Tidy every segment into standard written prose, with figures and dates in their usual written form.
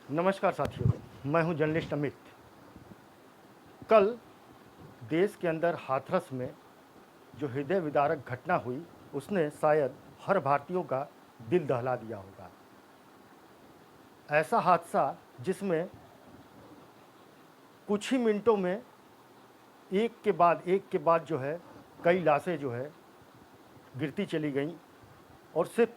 नमस्कार साथियों, मैं हूं जर्नलिस्ट अमित। कल देश के अंदर हाथरस में जो हृदय विदारक घटना हुई, उसने शायद हर भारतीयों का दिल दहला दिया होगा। ऐसा हादसा जिसमें कुछ ही मिनटों में एक के बाद जो है कई लाशें जो है गिरती चली गईं, और सिर्फ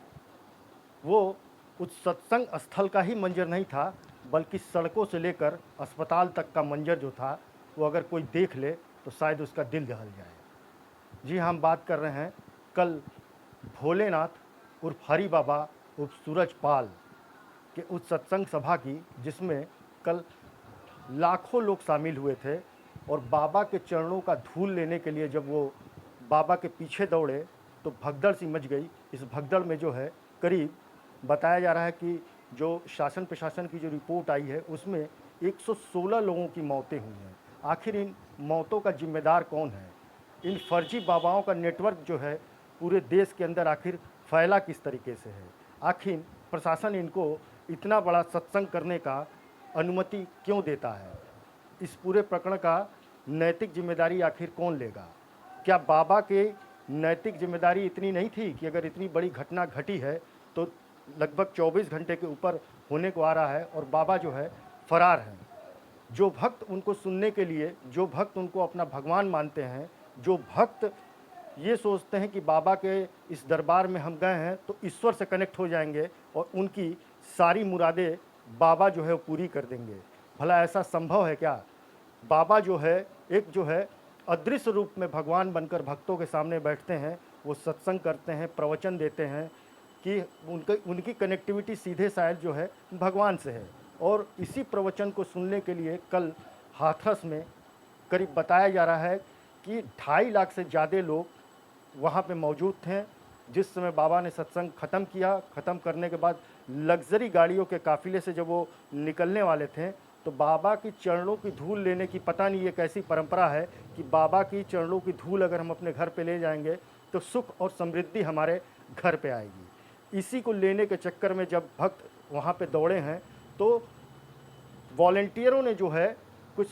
वो उस सत्संग स्थल का ही मंजर नहीं था, बल्कि सड़कों से लेकर अस्पताल तक का मंजर जो था, वो अगर कोई देख ले तो शायद उसका दिल दहल जाए। जी हाँ, हम बात कर रहे हैं कल भोलेनाथ उर्फ हरि बाबा उर्फ सूरज पाल के उस सत्संग सभा की, जिसमें कल लाखों लोग शामिल हुए थे। और बाबा के चरणों का धूल लेने के लिए जब वो बाबा के पीछे दौड़े तो भगदड़ सी मच गई। इस भगदड़ में जो है करीब बताया जा रहा है कि जो शासन प्रशासन की जो रिपोर्ट आई है उसमें 116 लोगों की मौतें हुई हैं। आखिर इन मौतों का जिम्मेदार कौन है? इन फर्जी बाबाओं का नेटवर्क जो है पूरे देश के अंदर आखिर फैला किस तरीके से है? आखिर प्रशासन इनको इतना बड़ा सत्संग करने का अनुमति क्यों देता है? इस पूरे प्रकरण का नैतिक जिम्मेदारी आखिर कौन लेगा? क्या बाबा के नैतिक जिम्मेदारी इतनी नहीं थी कि अगर इतनी बड़ी घटना घटी है तो लगभग 24 घंटे के ऊपर होने को आ रहा है और बाबा जो है फरार हैं। जो भक्त उनको सुनने के लिए, जो भक्त उनको अपना भगवान मानते हैं, जो भक्त ये सोचते हैं कि बाबा के इस दरबार में हम गए हैं तो ईश्वर से कनेक्ट हो जाएंगे और उनकी सारी मुरादें बाबा जो है वो पूरी कर देंगे। भला ऐसा संभव है क्या? बाबा जो है एक जो है अदृश्य रूप में भगवान बनकर भक्तों के सामने बैठते हैं, वो सत्संग करते हैं, प्रवचन देते हैं कि उनकी कनेक्टिविटी सीधे शायद जो है भगवान से है। और इसी प्रवचन को सुनने के लिए कल हाथरस में करीब बताया जा रहा है कि 2.5 लाख से ज़्यादा लोग वहाँ पे मौजूद थे। जिस समय बाबा ने सत्संग ख़त्म किया, ख़त्म करने के बाद लग्जरी गाड़ियों के काफ़िले से जब वो निकलने वाले थे तो बाबा की चरणों की धूल लेने की, पता नहीं ये कैसी परंपरा है कि बाबा की चरणों की धूल अगर हम अपने घर पे ले जाएंगे तो सुख और समृद्धि हमारे घर पे आएगी। इसी को लेने के चक्कर में जब भक्त वहाँ पे दौड़े हैं तो वॉलंटियरों ने जो है कुछ,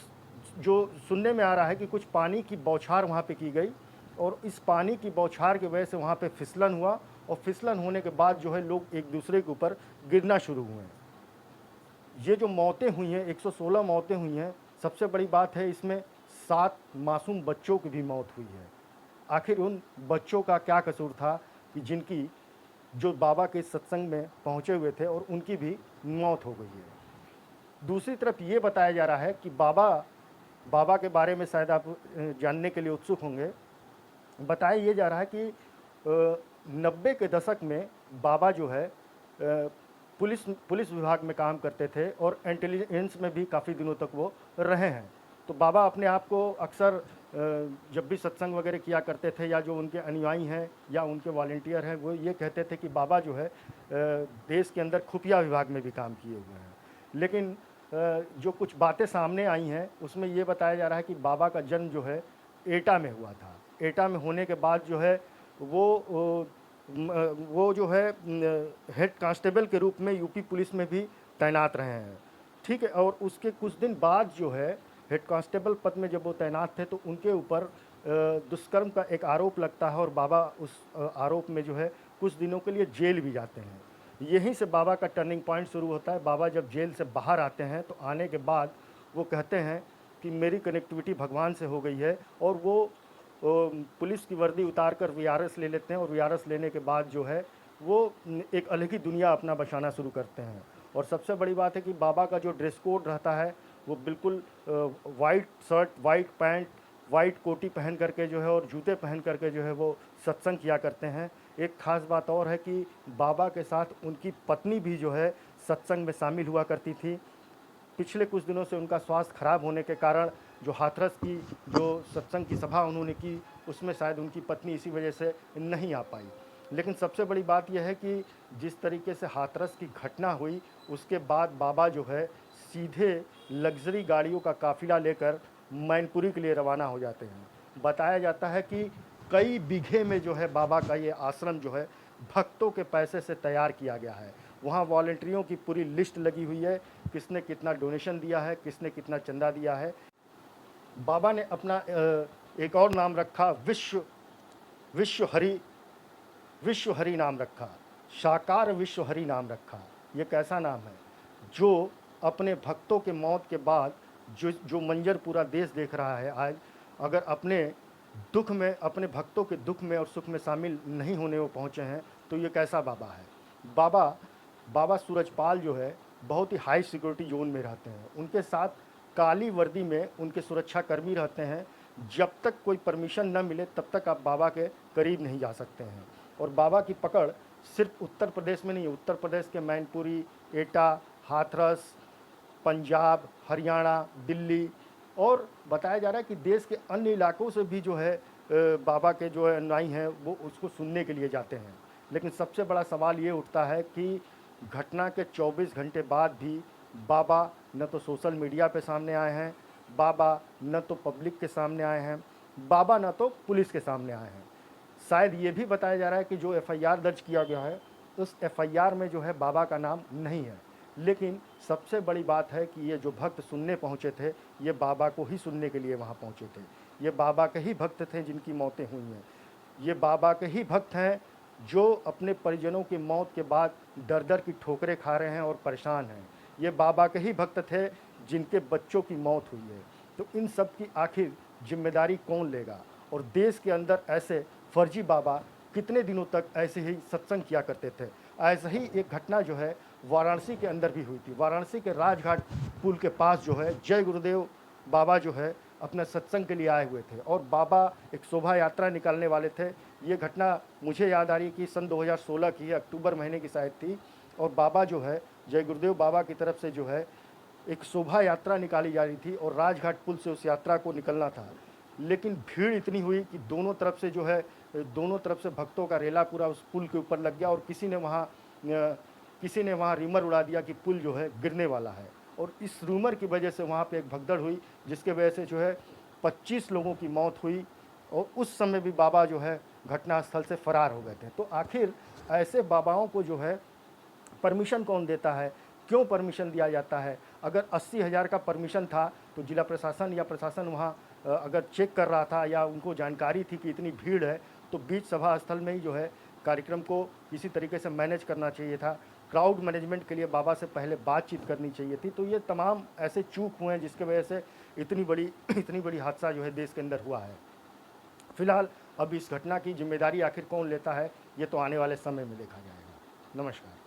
जो सुनने में आ रहा है कि कुछ पानी की बौछार वहाँ पे की गई और इस पानी की बौछार की वजह से वहाँ पे फिसलन हुआ और फिसलन होने के बाद जो है लोग एक दूसरे के ऊपर गिरना शुरू हुए। ये जो मौतें हुई हैं, 116 मौतें हुई हैं, सबसे बड़ी बात है इसमें 7 मासूम बच्चों की भी मौत हुई है। आखिर उन बच्चों का क्या कसूर था कि जिनकी जो बाबा के सत्संग में पहुँचे हुए थे और उनकी भी मौत हो गई है। दूसरी तरफ ये बताया जा रहा है कि बाबा के बारे में शायद आप जानने के लिए उत्सुक होंगे। बताया ये जा रहा है कि 90 के दशक में बाबा जो है पुलिस विभाग में काम करते थे और इंटेलिजेंस में भी काफ़ी दिनों तक वो रहे हैं। तो बाबा अपने आप को अक्सर जब भी सत्संग वगैरह किया करते थे या जो उनके अनुयायी हैं या उनके वॉलंटियर हैं, वो ये कहते थे कि बाबा जो है देश के अंदर खुफिया विभाग में भी काम किए हुए हैं। लेकिन जो कुछ बातें सामने आई हैं उसमें ये बताया जा रहा है कि बाबा का जन्म जो है एटा में हुआ था। एटा में होने के बाद जो है वो जो है हेड कांस्टेबल के रूप में यूपी पुलिस में भी तैनात रहे हैं, ठीक है। और उसके कुछ दिन बाद जो है हेड कांस्टेबल पद में जब वो तैनात थे तो उनके ऊपर दुष्कर्म का एक आरोप लगता है और बाबा उस आरोप में जो है कुछ दिनों के लिए जेल भी जाते हैं। यहीं से बाबा का टर्निंग पॉइंट शुरू होता है। बाबा जब जेल से बाहर आते हैं तो आने के बाद वो कहते हैं कि मेरी कनेक्टिविटी भगवान से हो गई है, और वो पुलिस की वर्दी उतार कर वीआरएस ले लेते हैं और वीआरएस लेने के बाद जो है वो एक अलग ही दुनिया अपना बसाना शुरू करते हैं। और सबसे बड़ी बात है कि बाबा का जो ड्रेस कोड रहता है वो बिल्कुल white shirt, white pant, white कोटी पहन करके जो है और जूते पहन करके जो है वो सत्संग किया करते हैं। एक ख़ास बात और है कि बाबा के साथ उनकी पत्नी भी जो है सत्संग में शामिल हुआ करती थी। पिछले कुछ दिनों से उनका स्वास्थ्य खराब होने के कारण जो हाथरस की जो सत्संग की सभा उन्होंने की उसमें शायद उनकी पत्नी इसी वजह से नहीं आ पाई। लेकिन सबसे बड़ी बात यह है कि जिस तरीके से हाथरस की घटना हुई उसके बाद बाबा जो है सीधे लग्जरी गाड़ियों का काफ़िला लेकर मैनपुरी के लिए रवाना हो जाते हैं। बताया जाता है कि कई बीघे में जो है बाबा का ये आश्रम जो है भक्तों के पैसे से तैयार किया गया है वहाँ वॉलंटियरों की पूरी लिस्ट लगी हुई है, किसने कितना डोनेशन दिया है, किसने कितना चंदा दिया है। बाबा ने अपना एक और नाम रखा, विश्व हरि नाम रखा, साकार विश्व हरि नाम रखा। ये कैसा नाम है? जो अपने भक्तों के मौत के बाद जो मंजर पूरा देश देख रहा है आज, अगर अपने दुख में, अपने भक्तों के दुख में और सुख में शामिल नहीं होने वो पहुँचे हैं, तो ये कैसा बाबा है? बाबा सूरजपाल जो है बहुत ही हाई सिक्योरिटी जोन में रहते हैं। उनके साथ काली वर्दी में उनके सुरक्षा कर्मी रहते हैं। जब तक कोई परमिशन न मिले तब तक आप बाबा के करीब नहीं जा सकते हैं। और बाबा की पकड़ सिर्फ उत्तर प्रदेश में नहीं है, उत्तर प्रदेश के मैनपुरी, एटा, हाथरस, पंजाब, हरियाणा, दिल्ली और बताया जा रहा है कि देश के अन्य इलाकों से भी जो है बाबा के जो है अनुयायी हैं वो उसको सुनने के लिए जाते हैं। लेकिन सबसे बड़ा सवाल ये उठता है कि घटना के 24 घंटे बाद भी बाबा न तो सोशल मीडिया पे सामने आए हैं, बाबा न तो पब्लिक के सामने आए हैं, बाबा न तो पुलिस के सामने आए हैं। शायद ये भी बताया जा रहा है कि जो एफआईआर दर्ज किया गया है उस एफआईआर में जो है बाबा का नाम नहीं है। लेकिन सबसे बड़ी बात है कि ये जो भक्त सुनने पहुँचे थे, ये बाबा को ही सुनने के लिए वहाँ पहुँचे थे। ये बाबा के ही भक्त थे जिनकी मौतें हुई हैं। ये बाबा के ही भक्त हैं जो अपने परिजनों की मौत के बाद दर दर की ठोकरें खा रहे हैं और परेशान हैं। ये बाबा के ही भक्त थे जिनके बच्चों की मौत हुई है। तो इन सब की आखिर जिम्मेदारी कौन लेगा? और देश के अंदर ऐसे फर्जी बाबा कितने दिनों तक ऐसे ही सत्संग किया करते थे? ऐसा ही एक घटना जो है वाराणसी के अंदर भी हुई थी। वाराणसी के राजघाट पुल के पास जो है जय गुरुदेव बाबा जो है अपना सत्संग के लिए आए हुए थे और बाबा एक शोभा यात्रा निकालने वाले थे। ये घटना मुझे याद आ रही है कि सन 2016 की है, अक्टूबर महीने की शायद थी। और बाबा जो है जय गुरुदेव बाबा की तरफ से जो है एक शोभा यात्रा निकाली जा रही थी और राजघाट पुल से उस यात्रा को निकलना था। लेकिन भीड़ इतनी हुई कि दोनों तरफ से जो है दोनों तरफ से भक्तों का रेला पूरा उस पुल के ऊपर लग गया और किसी ने वहाँ रिमर उड़ा दिया कि पुल जो है गिरने वाला है। और इस रूमर की वजह से वहाँ पे एक भगदड़ हुई जिसके वजह से जो है 25 लोगों की मौत हुई और उस समय भी बाबा जो है घटनास्थल से फरार हो गए थे। तो आखिर ऐसे बाबाओं को जो है परमिशन कौन देता है? क्यों परमिशन दिया जाता है? अगर 80,000 का परमिशन था तो जिला प्रशासन या प्रशासन वहाँ अगर चेक कर रहा था या उनको जानकारी थी कि इतनी भीड़ है तो बीच सभा स्थल में ही जो है कार्यक्रम को किसी तरीके से मैनेज करना चाहिए था। क्राउड मैनेजमेंट के लिए बाबा से पहले बातचीत करनी चाहिए थी। तो ये तमाम ऐसे चूक हुए हैं जिसके वजह से इतनी बड़ी हादसा जो है देश के अंदर हुआ है। फिलहाल अब इस घटना की जिम्मेदारी आखिर कौन लेता है ये तो आने वाले समय में देखा जाएगा। नमस्कार।